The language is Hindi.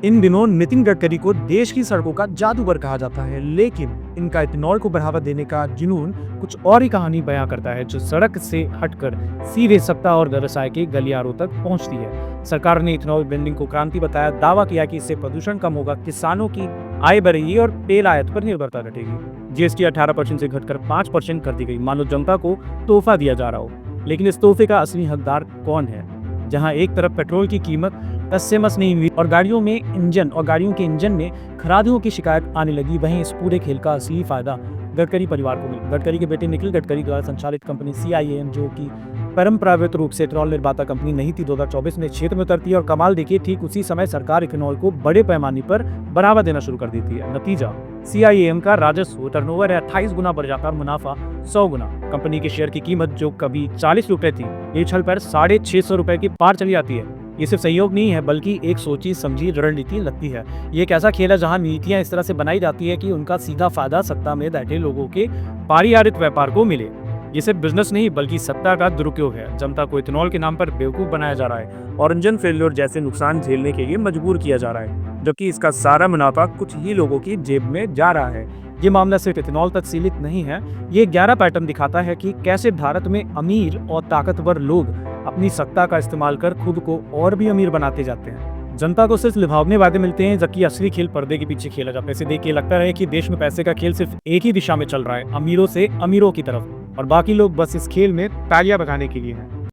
इन दिनों नितिन गडकरी को देश की सड़कों का जादूगर कहा जाता है, लेकिन इनका इथेनॉल को बढ़ावा देने का जुनून कुछ और ही कहानी बयां करता है, जो सड़क से हटकर सीधे सत्ता और व्यवसाय के गलियारों तक पहुंचती है। सरकार ने इथेनॉल ब्लेंडिंग को क्रांति बताया, दावा किया कि इससे प्रदूषण कम होगा, किसानों की आय बढ़ेगी और तेल आयात पर निर्भरता घटेगी। जीएसटी 18% से घटकर 5% कर दी गई, मानो जनता को तोहफा दिया जा रहा हो। लेकिन इस तोहफे का असली हकदार कौन है? जहां एक तरफ पेट्रोल की कीमत टस से मस नहीं हुई और गाड़ियों के इंजन में खराबियों की शिकायत आने लगी, वहीं इस पूरे खेल का असली फायदा गडकरी परिवार को मिला। गडकरी के बेटे निखिल गडकरी द्वारा संचालित कंपनी CIAM, जो कि परंपरागत रूप से इथेनॉल निर्माता कंपनी नहीं थी, 2024 में क्षेत्र में उतरती है। और कमाल देखिए, ठीक उसी समय सरकार इथेनॉल को बड़े पैमाने पर बढ़ावा देना शुरू कर देती है। नतीजा, CIAM का राजस्व टर्नओवर 28 गुना बढ़ जाता, मुनाफा 100 गुना। कंपनी के शेयर की कीमत जो कभी 40 रुपए थी, ये छल पर 650 रुपए की पार चली जाती है। ये सिर्फ सहयोग नहीं है, बल्कि एक सोची समझी रणनीति लगती है। ये एक ऐसा खेल है जहां नीतियां इस तरह से बनाई जाती है कि उनका सीधा फायदा सत्ता में बैठे लोगों के पारिवारिक व्यापार को मिले। ये सिर्फ बिजनेस नहीं, बल्कि सत्ता का दुरुपयोग है। जनता को इथेनॉल के नाम पर बेवकूफ बनाया जा रहा है और इंजन फेलियर जैसे नुकसान झेलने के लिए मजबूर किया जा रहा है, जबकि इसका सारा मुनाफा कुछ ही लोगों की जेब में जा रहा है। ये मामला सिर्फ इथेनॉल तक सीमित नहीं है। ये 11 पैटर्न दिखाता है कि कैसे भारत में अमीर और ताकतवर लोग अपनी सत्ता का इस्तेमाल कर खुद को और भी अमीर बनाते जाते हैं। जनता को सिर्फ लुभावने वादे मिलते हैं, जबकि असली खेल पर्दे के पीछे खेला जाता है। पैसे देखिए, लगता है कि देश में पैसे का खेल सिर्फ एक ही दिशा में चल रहा है, अमीरों से अमीरों की तरफ, और बाकी लोग बस इस खेल में तालियां बजाने के लिए हैं।